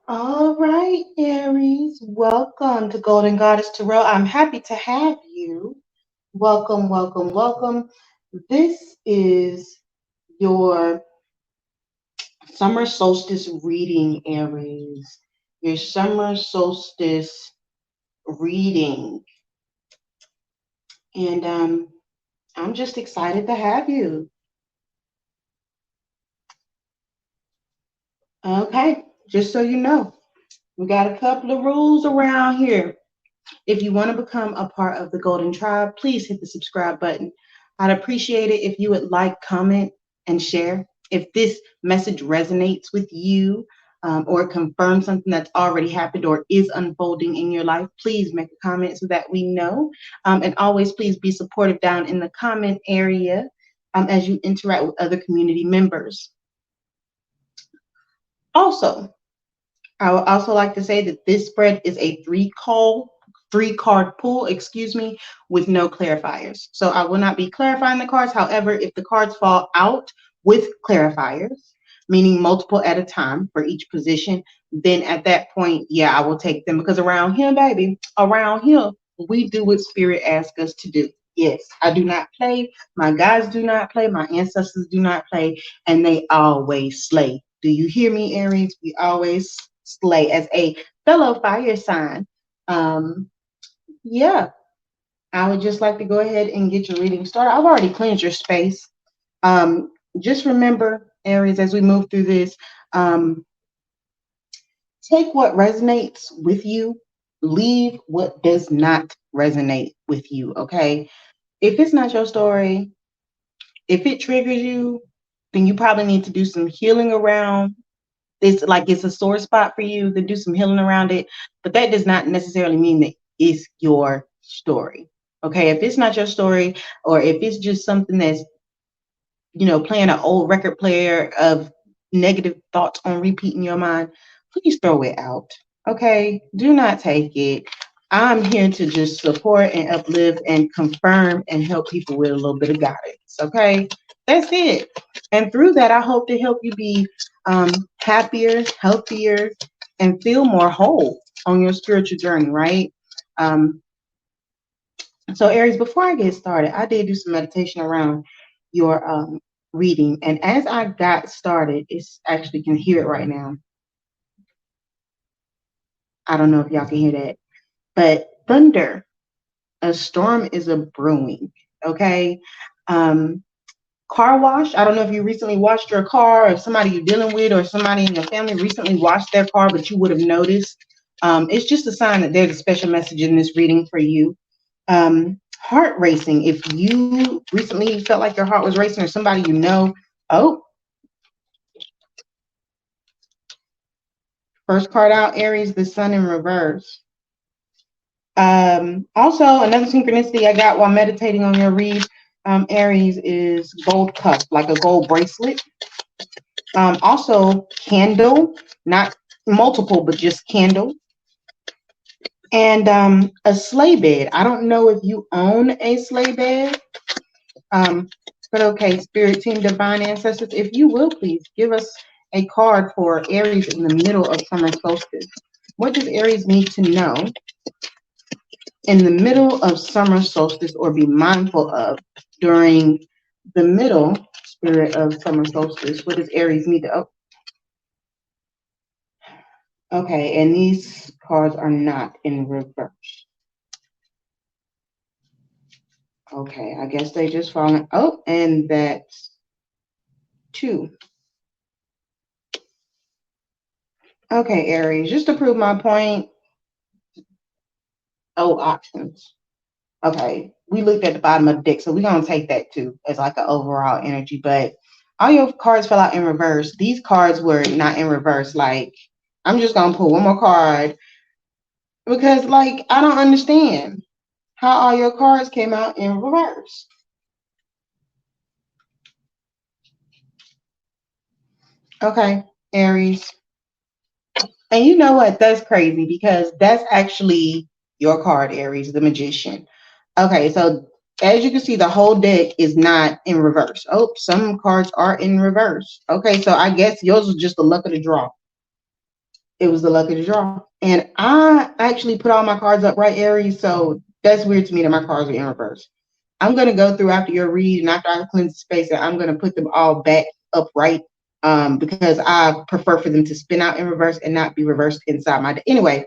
All right, Aries, welcome to Golden Goddess Tarot. I'm happy to have you. Welcome, welcome, welcome. This is your summer solstice reading, Aries. Your summer solstice reading. And I'm just excited to have you. Okay, just so you know, we got a couple of rules around here. If you want to become a part of the Golden Tribe, please hit the subscribe button. I'd appreciate it if you would like, comment, and share. If this message resonates with you or confirms something that's already happened or is unfolding in your life, please make a comment so that we know. And always, please be supportive down in the comment area as you interact with other community members. Also, I would also like to say that this spread is a three card pull, with no clarifiers. So I will not be clarifying the cards. However, if the cards fall out with clarifiers, meaning multiple at a time for each position, then at that point, yeah, I will take them because around here, baby, around here, we do what spirit asks us to do. Yes, I do not play. My guys do not play. My ancestors do not play, and they always slay. Do you hear me, Aries? We always slay as a fellow fire sign. Um, yeah, I would just like to go ahead and get your reading started. I've already cleansed your space. Just remember, Aries, as we move through this, um, take what resonates with you, leave what does not resonate with you, okay? If it's not your story, if it triggers you, then you probably need to do some healing around it's like it's a sore spot for you, then do some healing around it. But that does not necessarily mean that it's your story. Okay, if it's not your story, or if it's just something that's, playing an old record player of negative thoughts on repeat in your mind, please throw it out. Okay, do not take it. I'm here to just support and uplift and confirm and help people with a little bit of guidance. Okay, that's it. And through that, I hope to help you be happier, healthier, and feel more whole on your spiritual journey, right? Um, so, Aries, before I get started, I did do some meditation around your reading. And as I got started, it's actually can hear it right now. I don't know if y'all can hear that, but thunder, a storm is a brewing. Okay. Um, Car wash. I don't know if you recently washed your car, or if somebody you're dealing with, or somebody in your family recently washed their car, but you would have noticed. It's just a sign that there's a special message in this reading for you. Heart racing. If you recently felt like your heart was racing, or somebody you know, oh, first card out, Aries, the sun in reverse. Also, another synchronicity I got while meditating on your read, Aries, is gold cuff, like a gold bracelet. Also, candle, not multiple, but just candle. And a sleigh bed. I don't know if you own a sleigh bed. But okay, Spirit Team, Divine Ancestors, if you will, please give us a card for Aries in the middle of summer solstice. What does Aries need to know in the middle of summer solstice, or be mindful of during the middle spirit of summer solstice? What does Aries need to? Oh, okay, and these cards are not in reverse. Okay, I guess they just fallen. Oh, and that's two. Okay, Aries, just to prove my point. Oh, options. Okay, we looked at the bottom of the deck, so we're gonna take that too as like an overall energy. But all your cards fell out in reverse. These cards were not in reverse. Like, I'm just gonna pull one more card because, like, I don't understand how all your cards came out in reverse. Okay, Aries. And you know what? That's crazy because that's actually your card, Aries, the Magician. Okay, so as you can see, the whole deck is not in reverse. Oh, some cards are in reverse. Okay, so I guess yours was just the luck of the draw. It was the luck of the draw. And I actually put all my cards up right, Aries. So that's weird to me that my cards are in reverse. I'm going to go through after your read and after I cleanse the space, and I'm going to put them all back upright because I prefer for them to spin out in reverse and not be reversed inside my. Anyway,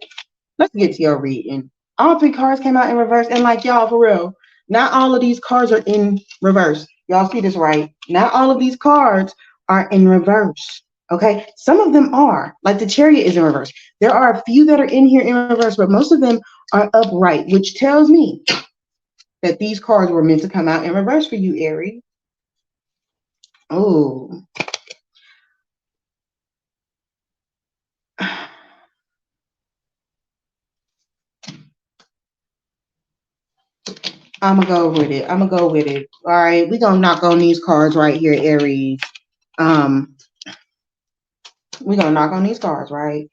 let's get to your reading. All three cards came out in reverse, and like y'all, for real, not all of these cards are in reverse. Y'all see this right? Not all of these cards are in reverse. Okay, some of them are, like the Chariot is in reverse. There are a few that are in here in reverse, but most of them are upright, which tells me that these cards were meant to come out in reverse for you, Aries. Oh, I'm gonna go with it. I'm gonna go with it. All right, we're gonna knock on these cards right here, Aries. Um, we're gonna knock on these cards, right?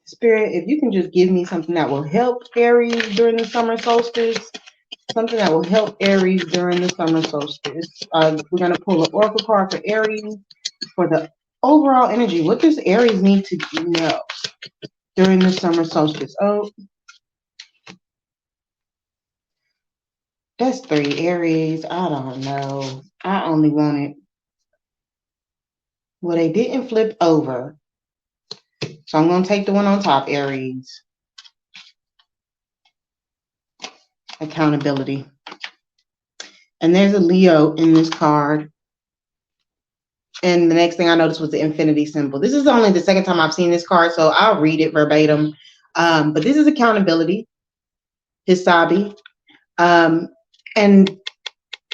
Spirit, if you can just give me something that will help Aries during the summer solstice, something that will help Aries during the summer solstice. We're gonna pull an oracle card for Aries for the overall energy. What does Aries need to know during the summer solstice? Oh, that's three Aries. I don't know. I only wanted. Well, they didn't flip over. So I'm going to take the one on top, Aries. Accountability. And there's a Leo in this card. And the next thing I noticed was the infinity symbol. This is only the second time I've seen this card, so I'll read it verbatim. But this is accountability, Hisabi. And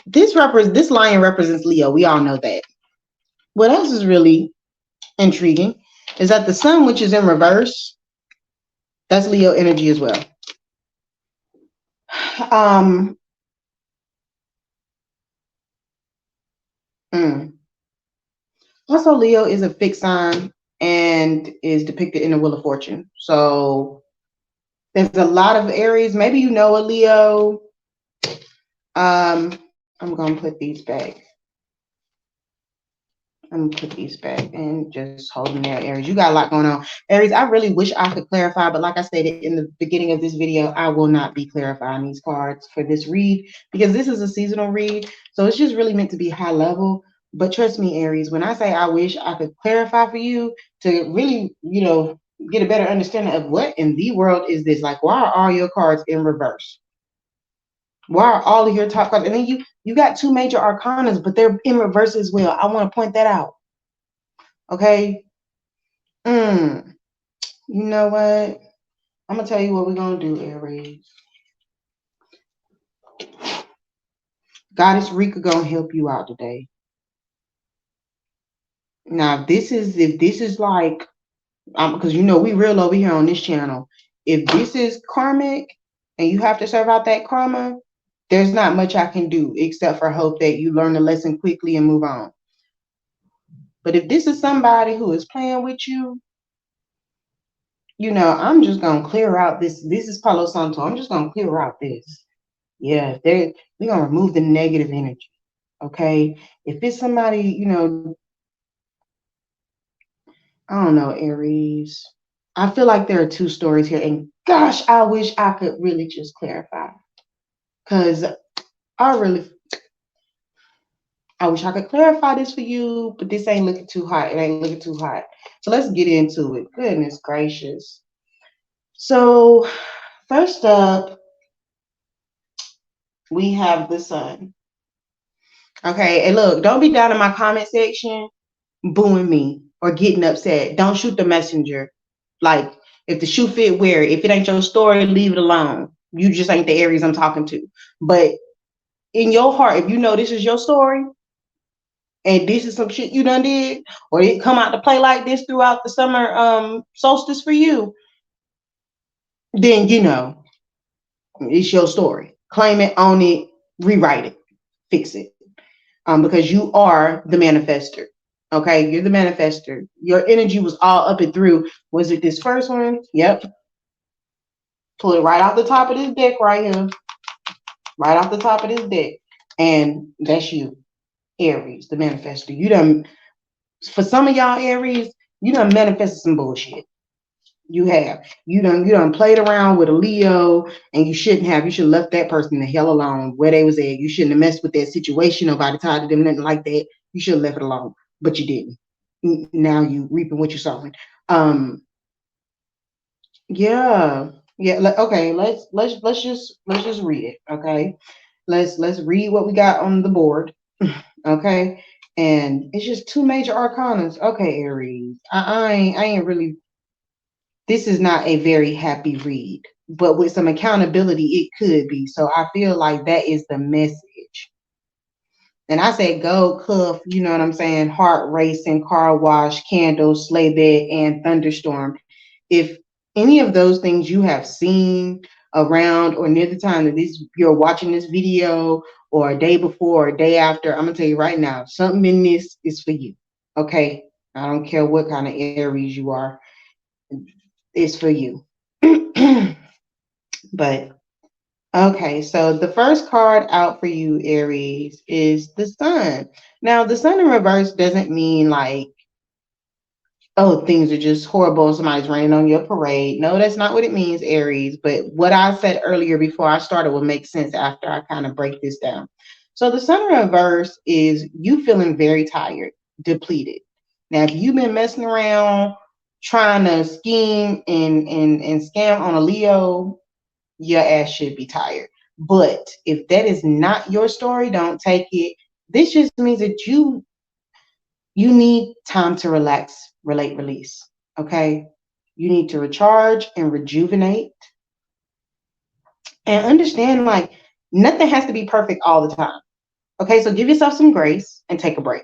this lion represents Leo. We all know that. What else is really intriguing is that the sun, which is in reverse, that's Leo energy as well. Also, Leo is a fixed sign and is depicted in the Wheel of Fortune. So there's a lot of Aries. Maybe you know a Leo. I'm gonna put these back. I'm gonna put these back and just hold them there, Aries. You got a lot going on. Aries, I really wish I could clarify, but like I stated in the beginning of this video, I will not be clarifying these cards for this read because this is a seasonal read. So it's just really meant to be high level. But trust me, Aries, when I say I wish I could clarify for you to really, get a better understanding of what in the world is this? Like, why are all your cards in reverse? Why are all of your top cards? And then you got two major arcanas, but they're in reverse as well. I want to point that out. Okay. You know what? I'm gonna tell you what we're gonna do, Aries. Goddess Rika gonna help you out today. Now, if this is like, because we real over here on this channel. If this is karmic and you have to serve out that karma, there's not much I can do except for hope that you learn the lesson quickly and move on. But if this is somebody who is playing with you, I'm just gonna clear out this. This is Palo Santo. I'm just gonna clear out this. Yeah, we're gonna remove the negative energy. Okay. If it's somebody, I don't know, Aries. I feel like there are two stories here, and gosh, I wish I could really just clarify. Because I wish I could clarify this for you, but this ain't looking too hot. It ain't looking too hot. So let's get into it. Goodness gracious. So first up, we have the sun. Okay, and look, don't be down in my comment section booing me or getting upset. Don't shoot the messenger. Like, if the shoe fit, wear it. If it ain't your story, leave it alone. You just ain't the Aries I'm talking to. But in your heart, if you know this is your story and this is some shit you done did, or it come out to play like this throughout the summer solstice for you, then it's your story. Claim it, own it, rewrite it, fix it. Because you are the manifester. Okay, you're the manifester. Your energy was all up and through. Was it this first one? Yep. Pull it right off the top of this deck right here. Right off the top of this deck. And that's you, Aries, the manifester. You done, for some of y'all Aries, You done manifested some bullshit. You have. You done played around with a Leo and you shouldn't have. You should have left that person the hell alone where they was at. You shouldn't have messed with that situation. Nobody tied to them, nothing like that. You should have left it alone. But you didn't. Now you reaping what you're sowing. Um yeah. Yeah. Okay, let's just read it. Okay. Let's read what we got on the board. Okay. And it's just two major arcanas. Okay, Aries. I ain't really, this is not a very happy read, but with some accountability, it could be. So I feel like that is the message. And I said gold cuff, you know what I'm saying? Heart racing, car wash, candles, sleigh bed, and thunderstorm. If any of those things you have seen around or near the time that this you're watching this video, or a day before or a day after, I'm gonna tell you right now, something in this is for you. Okay. I don't care what kind of Aries you are, it's for you. But okay, so the first card out for you, Aries, is the sun. Now, the sun in reverse doesn't mean like, oh, things are just horrible, somebody's raining on your parade. No, that's not what it means, Aries. But what I said earlier before I started will make sense after I kind of break this down. So the sun in reverse is you feeling very tired, depleted. Now, if you've been messing around trying to scheme and scam on a Leo, your ass should be tired. But if that is not your story, don't take it. This just means that you need time to relax, relate, release. Okay? You need to recharge and rejuvenate and understand like nothing has to be perfect all the time. Okay? So give yourself some grace and take a break.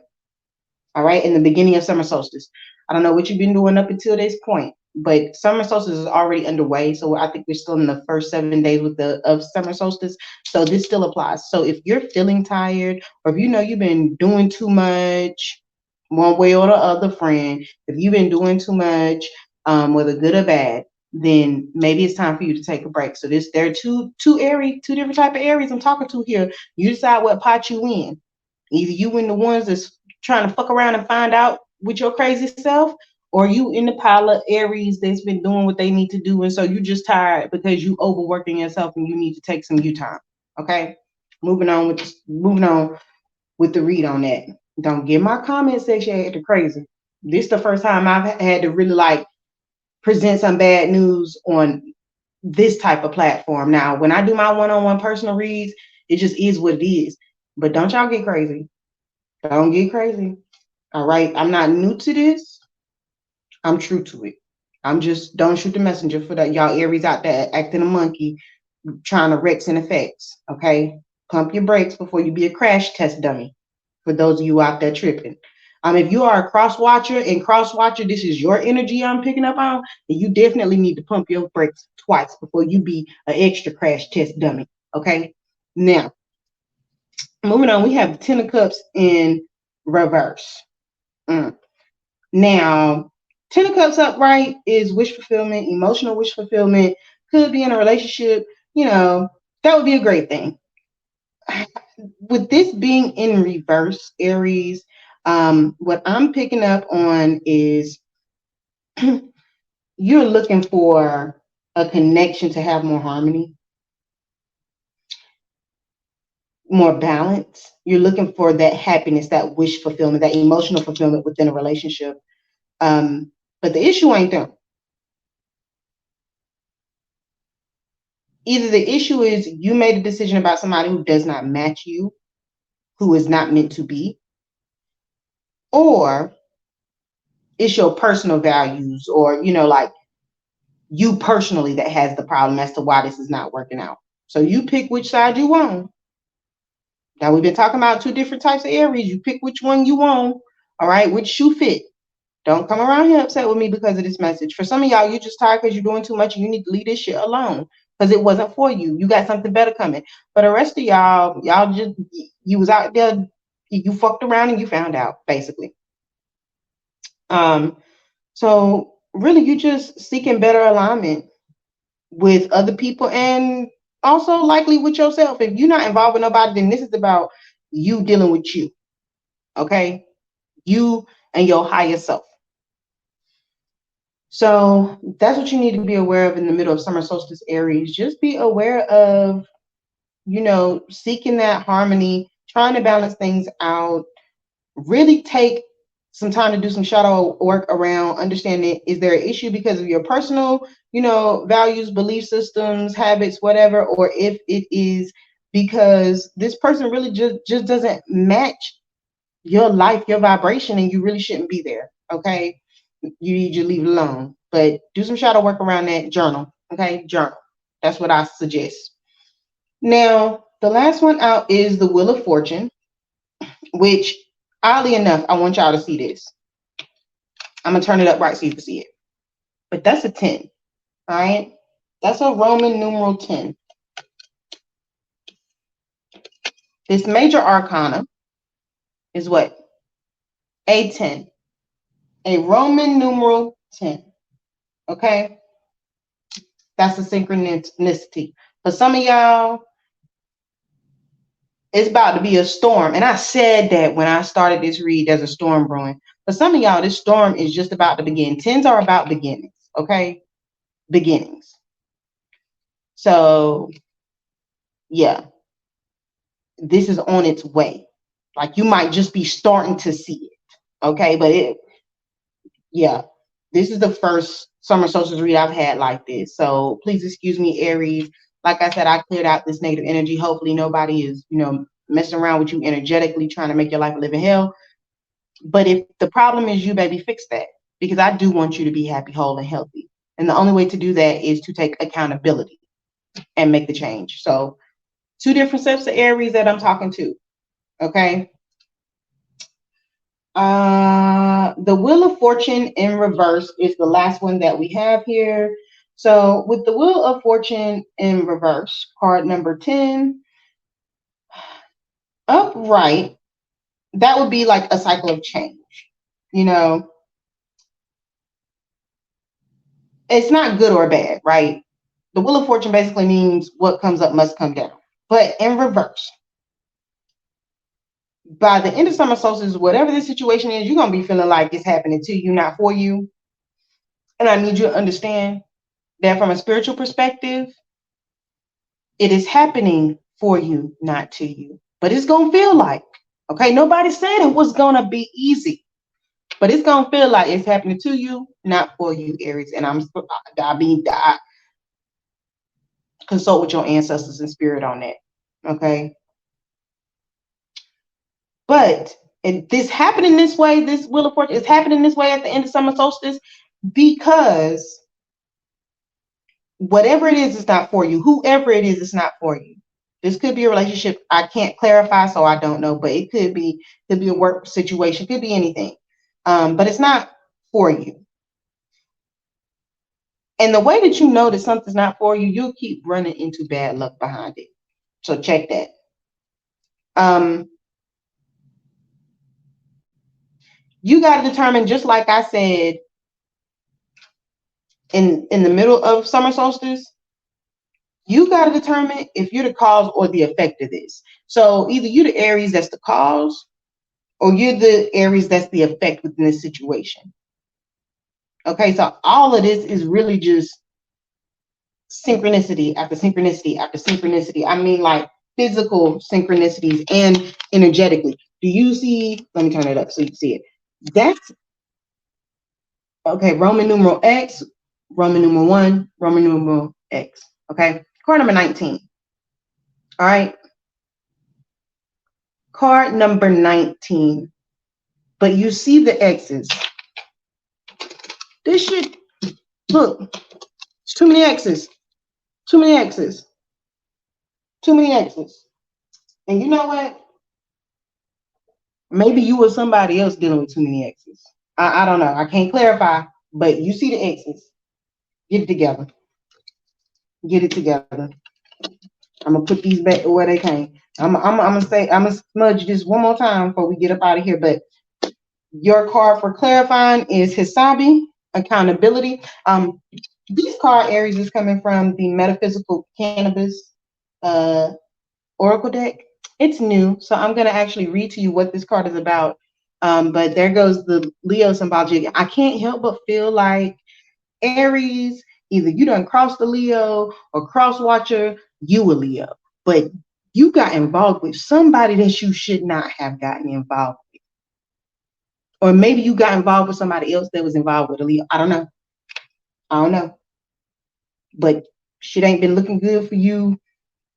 All right, in the beginning of summer solstice. I don't know what you've been doing up until this point, but summer solstice is already underway. So I think we're still in the first 7 days with the of summer solstice. So this still applies. So if you're feeling tired, or if you know you've been doing too much, one way or the other, friend, if you've been doing too much, whether good or bad, then maybe it's time for you to take a break. So there are two different type of areas I'm talking to here. You decide what pot you in. Either you in the ones that's trying to fuck around and find out with your crazy self, or you in the pile of Aries that's been doing what they need to do, and so you just tired because you overworking yourself and you need to take some you time. Okay, moving on with the read on that. Don't get my comment section acting crazy. This is the first time I've had to really like present some bad news on this type of platform. Now, when I do my one-on-one personal reads, it just is what it is. But don't y'all get crazy. Don't get crazy. All right. I'm not new to this. I'm true to it. I'm just don't shoot the messenger for that. Y'all Aries out there acting a monkey, trying to wreck and effects. Okay. Pump your brakes before you be a crash test dummy. For those of you out there tripping. If you are a cross watcher and cross watcher, this is your energy I'm picking up on, then you definitely need to pump your brakes twice before you be an extra crash test dummy. Okay. Now, moving on, we have the Ten of Cups in reverse. Now, Ten of Cups upright is wish fulfillment, emotional wish fulfillment, could be in a relationship, that would be a great thing. With this being in reverse, Aries, what I'm picking up on is you're looking for a connection to have more harmony, more balance. You're looking for that happiness, that wish fulfillment, that emotional fulfillment within a relationship. But the issue ain't them. Either the issue is you made a decision about somebody who does not match you, who is not meant to be, or it's your personal values, or like you personally that has the problem as to why this is not working out. So you pick which side you want. Now we've been talking about two different types of Aries. You pick which one you want. All right, which shoe fit. Don't come around here upset with me because of this message. For some of y'all, you're just tired because you're doing too much and you need to leave this shit alone because it wasn't for you. You got something better coming. For the rest of y'all just, you was out there, you fucked around and you found out, basically. So really you just seeking better alignment with other people and also likely with yourself. If you're not involved with nobody, then this is about you dealing with you. Okay? You and your higher self. So that's what you need to be aware of in the middle of summer solstice Aries. Just be aware of, seeking that harmony, trying to balance things out. Really take some time to do some shadow work around understanding, is there an issue because of your personal, values, belief systems, habits, whatever, or if it is because this person really just doesn't match your life, your vibration, and you really shouldn't be there. Okay. You need to leave it alone. But do some shadow work around that. Journal. Okay. Journal. That's what I suggest. Now, the last one out is the Wheel of Fortune, which, oddly enough, I want y'all to see this. I'm going to turn it up right so you can see it. But that's a 10. All right. That's a Roman numeral 10. This major arcana is what? A 10. A Roman numeral 10. Okay. That's a synchronicity. For some of y'all, it's about to be a storm. And I said that when I started this read, there's a storm brewing. For some of y'all, this storm is just about to begin. 10s are about beginnings. Okay. Beginnings. So, yeah, this is on its way. Like, you might just be starting to see it. Okay. But yeah, this is the first summer solstice read I've had like this. So please excuse me, Aries. Like I said, I cleared out this negative energy. Hopefully nobody is, messing around with you energetically, trying to make your life a living hell. But if the problem is you, baby, fix that. Because I do want you to be happy, whole, and healthy. And the only way to do that is to take accountability and make the change. So 2 different sets of Aries that I'm talking to. Okay. The Wheel of Fortune in reverse is the last one that we have here. So with the Wheel of Fortune in reverse, card number 10, upright, that would be like a cycle of change. It's not good or bad, right? The Wheel of Fortune basically means what comes up must come down. But in reverse, by the end of summer solstice, whatever the situation is, you're going to be feeling like it's happening to you, not for you. And I need you to understand that from a spiritual perspective, it is happening for you, not to you. But it's going to feel like, okay, nobody said it was going to be easy. But it's going to feel like it's happening to you, not for you, Aries. And I consult with your ancestors and spirit on that. Okay. But this happening this way, this Wheel of Fortune is happening this way at the end of summer solstice because whatever it is not for you. Whoever it is, it's not for you. This could be a relationship. I can't clarify, so I don't know, but it could be a work situation, could be anything. But it's not for you. And the way that you know that something's not for you, you'll keep running into bad luck behind it. So check that. You got to determine, just like I said, in the middle of summer solstice, you got to determine if you're the cause or the effect of this. So either you're the Aries that's the cause, or you're the Aries that's the effect within this situation. Okay, so all of this is really just synchronicity after synchronicity after synchronicity. I mean, like physical synchronicities and energetically. Do you see? Let me turn it up so you can see it. That's okay. Roman numeral X, Roman numeral 1, Roman numeral X. Okay, card number 19. All right, card number 19. But you see the X's. This shit, look, it's too many X's. Too many X's. Too many X's. And you know what? Maybe you or somebody else dealing with too many X's. I don't know. I can't clarify, but you see the X's. Get it together. Get it together. I'm gonna put these back where they came. I'm gonna smudge this one more time before we get up out of here. But your card for clarifying is Hisabi, accountability. This card, Aries, is coming from the Metaphysical Cannabis Oracle deck. It's new, so I'm going to actually read to you what this card is about. But there goes the Leo symbology. I can't help but feel like Aries, either you done crossed the Leo or cross watcher, you a Leo. But you got involved with somebody that you should not have gotten involved with. Or maybe you got involved with somebody else that was involved with a Leo. I don't know. I don't know. But shit ain't been looking good for you.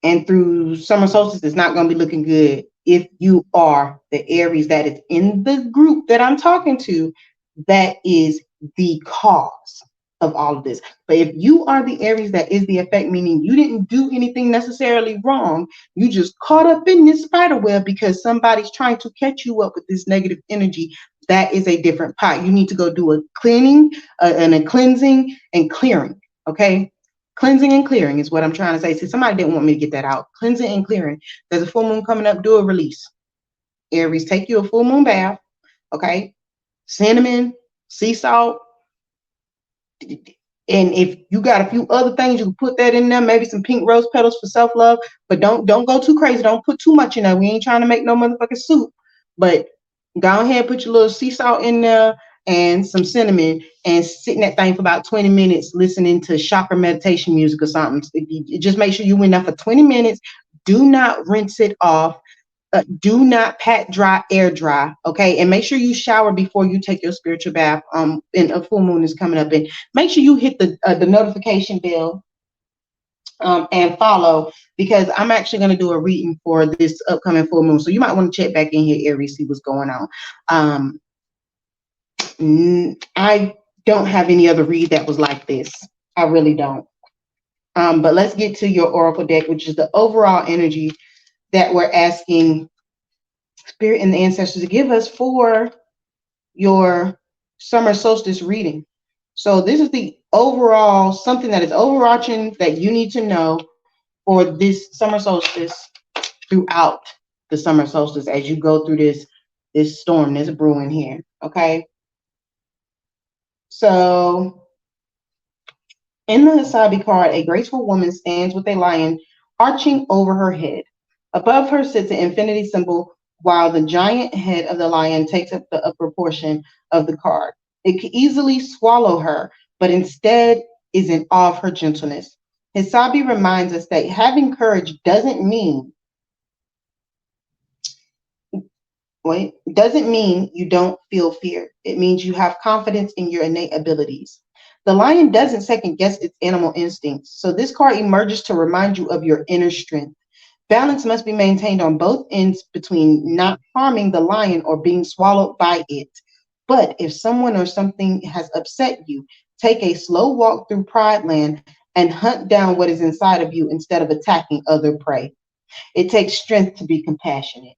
And through summer solstice, it's not going to be looking good if you are the Aries that is in the group that I'm talking to, that is the cause of all of this. But if you are the Aries that is the effect, meaning you didn't do anything necessarily wrong, you just caught up in this spider web because somebody's trying to catch you up with this negative energy, that is a different pot. You need to go do a cleaning and a cleansing and clearing. Okay. Cleansing and clearing is what I'm trying to say. See, somebody didn't want me to get that out. Cleansing and clearing. There's a full moon coming up. Do a release. Aries, take you a full moon bath. Okay. Cinnamon, sea salt. And if you got a few other things, you can put that in there. Maybe some pink rose petals for self-love. But don't go too crazy. Don't put too much in there. We ain't trying to make no motherfucking soup. But go ahead, put your little sea salt in there and some cinnamon and sit in that thing for about 20 minutes listening to chakra meditation music or something. Just make sure you in there for 20 minutes. Do not rinse it off. Do not pat dry, air dry, okay? And make sure you shower before you take your spiritual bath. And a full moon is coming up, and make sure you hit the notification bell and follow, because I'm actually going to do a reading for this upcoming full moon. So you might want to check back in here, Aries, see what's going on. I don't have any other read that was like this. I really don't. But let's get to your oracle deck, which is the overall energy that we're asking Spirit and the ancestors to give us for your summer solstice reading. So this is the overall, something that is overarching that you need to know for this summer solstice, throughout the summer solstice, as you go through this storm that's brewing here. Okay. So in the Hasabi card, a graceful woman stands with a lion arching over her head. Above her sits an infinity symbol, while the giant head of the lion takes up the upper portion of the card. It could easily swallow her, but instead is in awe of her gentleness. Hasabi reminds us that having courage doesn't mean you don't feel fear. It means you have confidence in your innate abilities. The lion doesn't second guess its animal instincts, so this card emerges to remind you of your inner strength. Balance must be maintained on both ends between not harming the lion or being swallowed by it. But if someone or something has upset you, take a slow walk through Pride Land and hunt down what is inside of you instead of attacking other prey. It takes strength to be compassionate.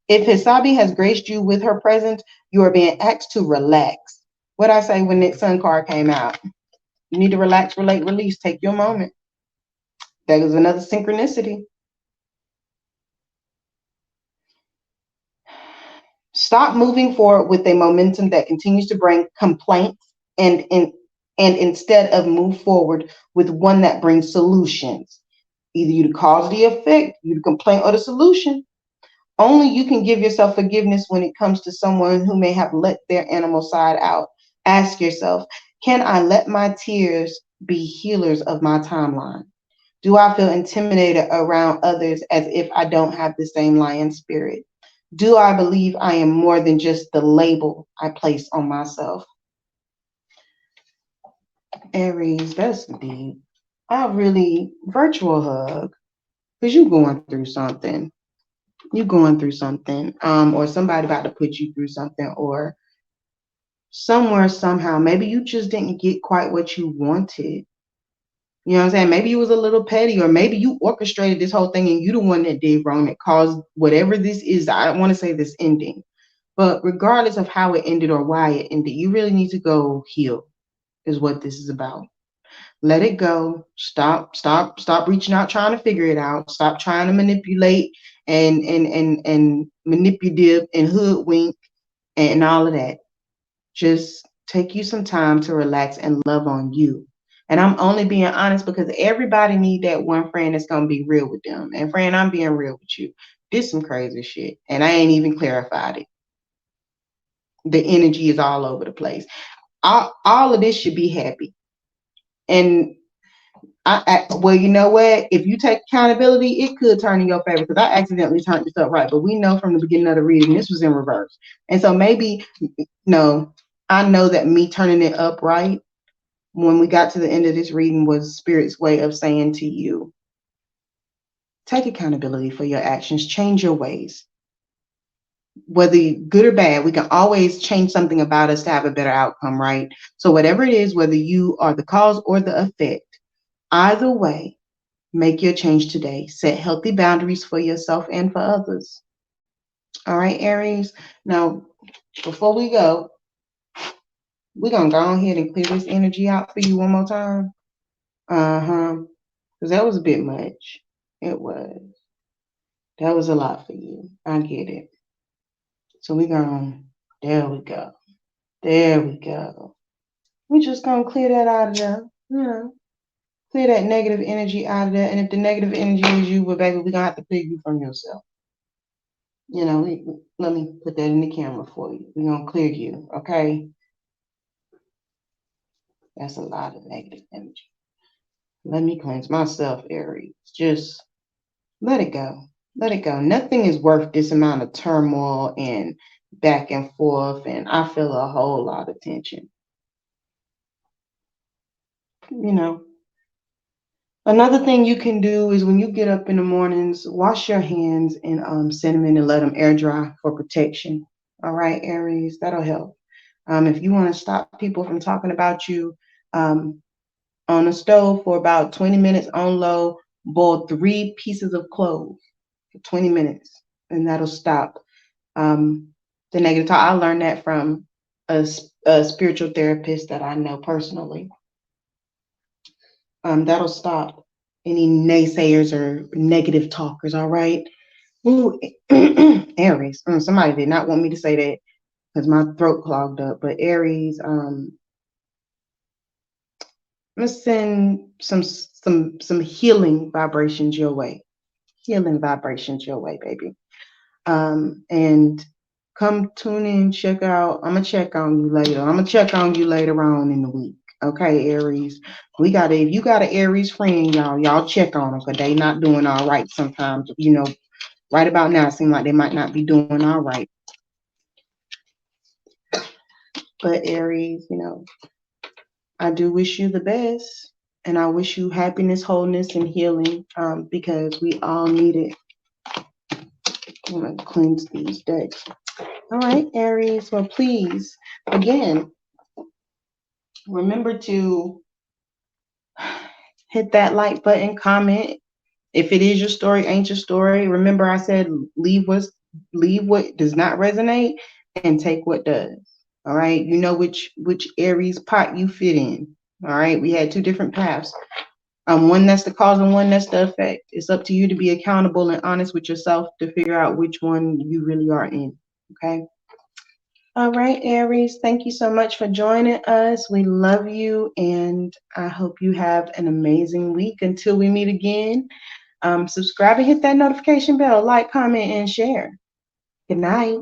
If Hisabi has graced you with her presence, you are being asked to relax. What I say when that sun card came out? You need to relax, relate, release. Take your moment. That is another synchronicity. Stop moving forward with a momentum that continues to bring complaints, and instead of move forward with one that brings solutions. Either you to cause the effect, you to complain, or the solution. Only you can give yourself forgiveness when it comes to someone who may have let their animal side out. Ask yourself, can I let my tears be healers of my timeline? Do I feel intimidated around others as if I don't have the same lion spirit? Do I believe I am more than just the label I place on myself? Aries, that's deep. I really, virtual hug, because you're going through something. You're going through something, or somebody about to put you through something, or somewhere, somehow, maybe you just didn't get quite what you wanted. You know what I'm saying? Maybe you was a little petty, or maybe you orchestrated this whole thing and you the one that did wrong, that caused whatever this is. I don't want to say this ending, but regardless of how it ended or why it ended, you really need to go heal, is what this is about. Let it go. Stop reaching out, trying to figure it out. Stop trying to manipulate and manipulative and hoodwink and all of that. Just take you some time to relax and love on you. And I'm only being honest because everybody need that one friend that's gonna be real with them. And friend, I'm being real with you. This some crazy shit, and I ain't even clarified it. The energy is all over the place. all of this should be happy. And well, you know what? If you take accountability, it could turn in your favor because I accidentally turned this up right. But we know from the beginning of the reading this was in reverse, and so maybe no, I know that me turning it up right when we got to the end of this reading was Spirit's way of saying to you, take accountability for your actions, change your ways. Whether good or bad, we can always change something about us to have a better outcome, right? So whatever it is, whether you are the cause or the effect, either way, make your change today. Set healthy boundaries for yourself and for others. All right, Aries. Now, before we go, we're going to go ahead and clear this energy out for you one more time. Because that was a bit much. It was. That was a lot for you. I get it. So we're going, there we go. There we go. We're just going to clear that out of there. Clear that negative energy out of there. And if the negative energy is you, well, baby, we're going to have to clear you from yourself. Let me put that in the camera for you. We're going to clear you, okay? That's a lot of negative energy. Let me cleanse myself, Aries. Just let it go. Let it go. Nothing is worth this amount of turmoil and back and forth, and I feel a whole lot of tension. Another thing you can do is when you get up in the mornings, wash your hands in cinnamon and let them air dry for protection. All right, Aries, that'll help. If you want to stop people from talking about you on the stove for about 20 minutes on low, boil 3 pieces of clove for 20 minutes, and that'll stop the negative talk. I learned that from a spiritual therapist that I know personally. That'll stop any naysayers or negative talkers, all right? Ooh, Aries. Somebody did not want me to say that because my throat clogged up. But Aries, I'm gonna send some healing vibrations your way. Healing vibrations your way, baby. And come tune in, check out. I'm gonna check on you later. I'm gonna check on you later on in the week. Okay, Aries. If you got an Aries friend, y'all check on them because they not doing all right sometimes. Right about now, it seems like they might not be doing all right. But Aries, I do wish you the best. And I wish you happiness, wholeness, and healing because we all need it. I'm going to cleanse these decks. All right, Aries. Well, please, again, remember to hit that like button, comment. If it is your story, ain't your story. Remember, I said leave what does not resonate and take what does. All right. You know which Aries pot you fit in. All right. We had 2 different paths. One that's the cause and one that's the effect. It's up to you to be accountable and honest with yourself to figure out which one you really are in. Okay. All right, Aries, thank you so much for joining us. We love you, and I hope you have an amazing week. Until we meet again, subscribe and hit that notification bell, like, comment, and share. Good night.